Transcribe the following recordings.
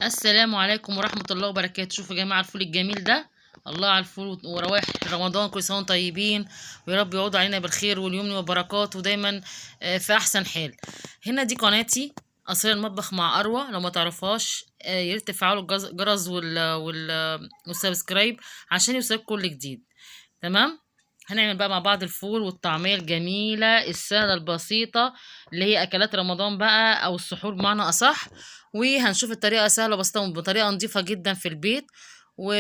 السلام عليكم ورحمة الله وبركاته. شوفوا يا جماعة الفول الجميل ده. الله على الفول وروايح رمضان، كل سنة وانتم طيبين ويا رب يعود علينا بالخير واليمن والبركات ودايما في أحسن حال. هنا دي قناتي أسرار المطبخ مع أروى، لو ما تعرفهاش يا ريت تفعلوا الجرس والسبسكرايب عشان يوصلكم كل جديد. تمام. هنعمل بقى مع بعض الفول والطعمية الجميلة السهلة البسيطة اللي هي أكلات رمضان بقى أو السحور بمعنى أصح. وهنشوف الطريقة سهلة وبسيطة بطريقة نظيفة جدا في البيت و...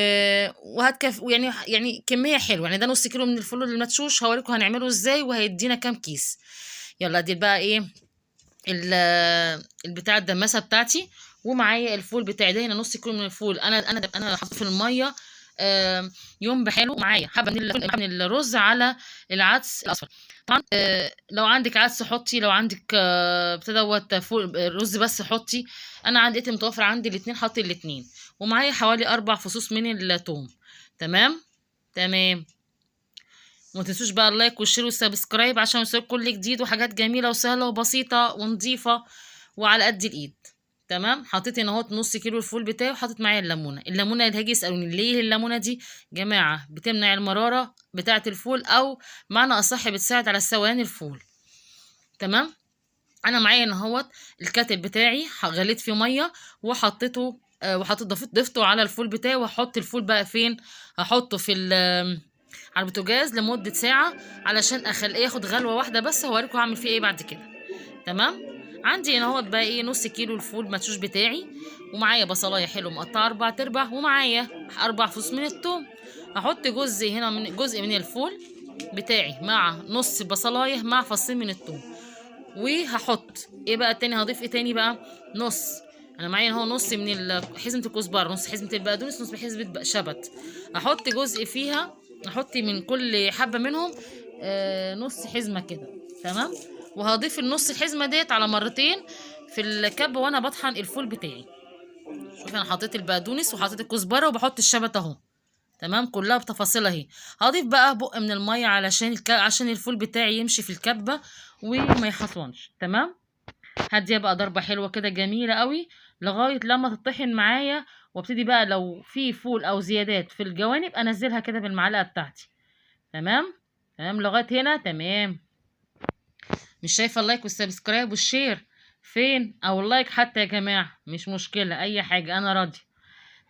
يعني كمية حلوة. يعني ده نص كيلو من الفول المدشوش، هوريكم هنعمله ازاي وهيدينا كام كيس. يلا دي بقى ايه البتاع الدماسة بتاعتي، ومعايا الفول بتاعي ده. هنا نص كيلو من الفول انا حطيته في المية يوم بحاله. معايا حبه من الرز على العدس الاصفر. طبعا لو عندك عدس حطي، لو عندك بتدوت فول رز بس حطي. انا عندي متوفر عندي الاتنين، حطي الاتنين. ومعايا حوالي 4 فصوص من الثوم. تمام تمام. وما تنسوش بقى اللايك والشير والسبسكرايب عشان يوصلك كل جديد وحاجات جميله وسهله وبسيطه ونظيفه وعلى قد الايد. تمام. حطيت هنا اهوت نص كيلو الفول بتاعي، وحطيت معايا الليمونه اللي هاجي يسالوني ليه الليمونه دي. جماعه بتمنع المراره بتاعه الفول، او معنى اصح بتساعد على سويان الفول. تمام. انا معايا هنا اهوت الكاتل بتاعي غليت فيه ميه وحطيته ضفته على الفول بتاعي. وهحط الفول بقى فين؟ هحطه في على البوتاجاز لمده ساعه علشان اخليه ياخد غلوه واحده بس. هوريكم هعمل فيه ايه بعد كده. تمام. عندي هنا اهوت بقى ايه نص كيلو الفول مدشوش بتاعي، ومعايا بصلايه حلو مقطعه 4/4، ومعايا 4 فصوص من الثوم. هحط جزء من الفول بتاعي مع نص بصلايه مع فصين من الثوم. وهحط ايه بقى تاني؟ هضيف ايه تاني بقى؟ انا معايا اهو نص من حزمه الكزبره، نص حزمه البقدونس، نص حزمه شبت. احط جزء فيها، احط من كل حبه منهم نص حزمه كده. تمام. وهضيف النص الحزمه ديت على مرتين في الكب وانا بطحن الفول بتاعي. شوف انا حطيت البقدونس وحطيت الكزبره وبحط الشبت اهو. تمام. كلها بتفاصيلها اهي. هضيف بقى بق من الميه علشان عشان الفول بتاعي يمشي في الكبه وما يحصنش. تمام. هديها بقى ضربه حلوه كده جميله قوي لغايه لما تطحن معايا. وابتدي بقى لو في فول او زيادات في الجوانب انزلها كده بالمعلقه بتاعتي. تمام تمام لغايه هنا. تمام. مش شايفه اللايك والسبسكرايب والشير فين؟ او اللايك حتى يا جماعه مش مشكله، اي حاجه انا راضي.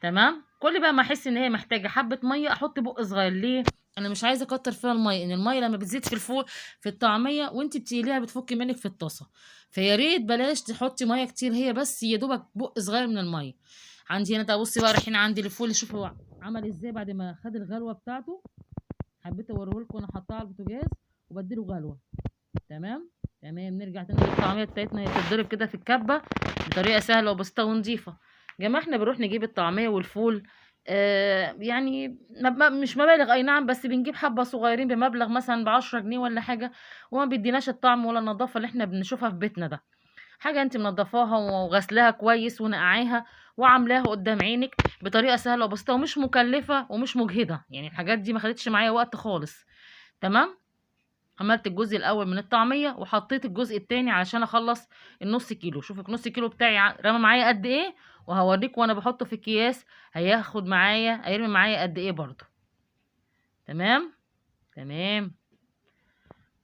تمام. كل بقى ما احس ان هي محتاجه حبه ميه احط بق صغير. ليه؟ انا مش عايزه اكتر فيها الميه، ان الميه لما بتزيد في الفول في الطعميه وانت بتقليها بتفك منك في الطاسه. فيا ريت بلاش تحطي ميه كتير، هي بس يا دوبك بق صغير من الميه. عندي هنا ده بصي بقى رايحين عندي الفول. شوفوا عمل ازاي بعد ما خد الغلوه بتاعته. حبيت اوريه لكم انا حطاه على البوتاجاز وبديله غلوه. تمام تمام. نرجع تاني للطعميه بتاعتنا، هي بتتضرب كده في الكبه بطريقه سهله وبسيطه ونظيفه. جماعه احنا بنروح نجيب الطعميه والفول يعني مش مبالغ اي نعم، بس بنجيب حبه صغيرين بمبلغ مثلا ب10 جنيه ولا حاجه، وما بيديناش الطعم ولا النظافه اللي احنا بنشوفها في بيتنا ده. حاجه انت منضفاها وغسلاها كويس ونقعاها وعاملاها قدام عينك بطريقه سهله وبسيطه ومش مكلفه ومش مجهده. يعني الحاجات دي ما خدتش معايا وقت خالص. تمام. عملت الجزء الاول من الطعميه وحطيت الجزء التاني علشان اخلص النص كيلو. شوفوا النص كيلو بتاعي رمى معايا قد ايه، وهوريك وانا بحطه في اكياس هيرمي معايا قد ايه برضو. تمام تمام.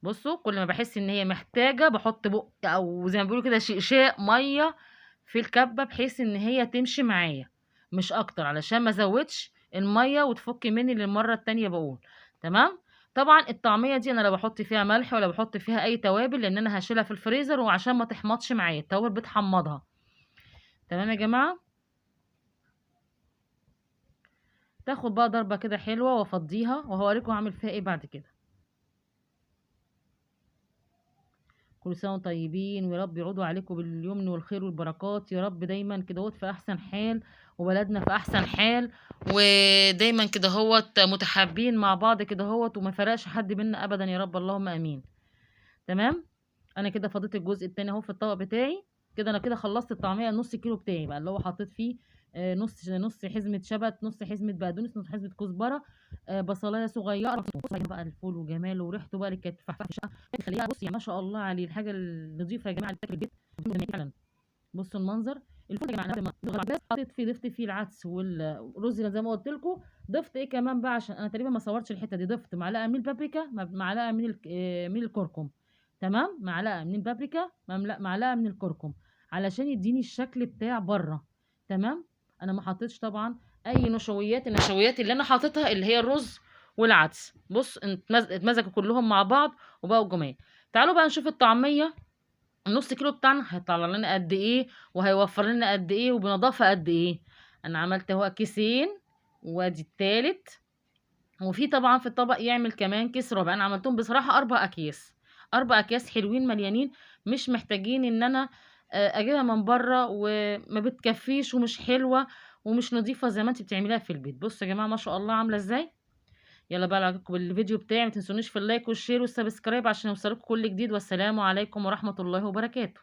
بصوا كل ما بحس ان هي محتاجه بحط بق او زي ما بيقولوا كده شيء ميه في الكبه بحيث ان هي تمشي معايا مش اكتر، علشان ما ازودش الميه وتفك مني للمره التانية بقول. تمام. طبعا الطعميه دي انا لا بحط فيها ملح ولا بحط فيها اي توابل، لان انا هشيلها في الفريزر وعشان ما تحمضش معايا، التوابل بتحمضها. تمام يا جماعه. تاخد بقى ضربه كده حلوه وافضيها وهوريكم هعمل فيها ايه بعد كده. كل سنة وانتم طيبين ويا رب يعودوا عليكم باليمن والخير والبركات يا رب دايما كده هوت في احسن حال، وبلدنا في احسن حال، ودايما كده هوت متحابين مع بعض كده هوت وما فرقش حد منا ابدا يا رب اللهم امين. تمام. انا كده فضيت الجزء التاني اهو في الطبق بتاعي. كده انا كده خلصت الطعميه النص كيلو بتاعي بقى اللي هو حطيت فيه نص حزمه شبت، نص حزمه بقدونس، نص حزمه كزبره، بصلايه صغيره. بصوا بقى الفول وجماله وريحته بقى اللي كانت فحفشه خليها. بصي ما شاء الله عليه الحاجه النظيفه يا جماعه اللي بتاكل البيت فعلا. بصوا المنظر الفول يا جماعه أنا بعد ما العباس ضفت فيه العدس والرز زي ما قلت لكم. ضفت ايه كمان بقى، عشان انا تقريبا ما صورتش الحته دي. ضفت معلقه من البابريكا، معلقه من من الكركم. تمام، معلقه من البابريكا، معلقه من الكركم، علشان يديني الشكل بتاع بره. تمام. انا ما حطيتش طبعا اي نشويات. النشويات اللي انا حاططها اللي هي الرز والعدس. بص اتمزجوا كلهم مع بعض وبقوا جمال. تعالوا بقى نشوف الطعميه. النص كيلو بتاعنا هيطلع لنا قد ايه، وهيوفر لنا قد ايه، وبنضافه قد ايه. انا عملت اهو كيسين، وادي التالت. وفي طبعا في الطبق يعمل كمان كيس ربع. انا عملتهم بصراحه 4 اكياس. 4 اكياس حلوين مليانين، مش محتاجين ان انا اجيبها من بره وما بتكفيش ومش حلوه ومش نظيفه زي ما انت بتعمليها في البيت. بصوا يا جماعه ما شاء الله عامله ازاي. يلا بقى لو عجبكم الفيديو بتاعي ما تنسونيش في اللايك والشير والسبسكرايب عشان يوصلكم كل جديد. والسلام عليكم ورحمه الله وبركاته.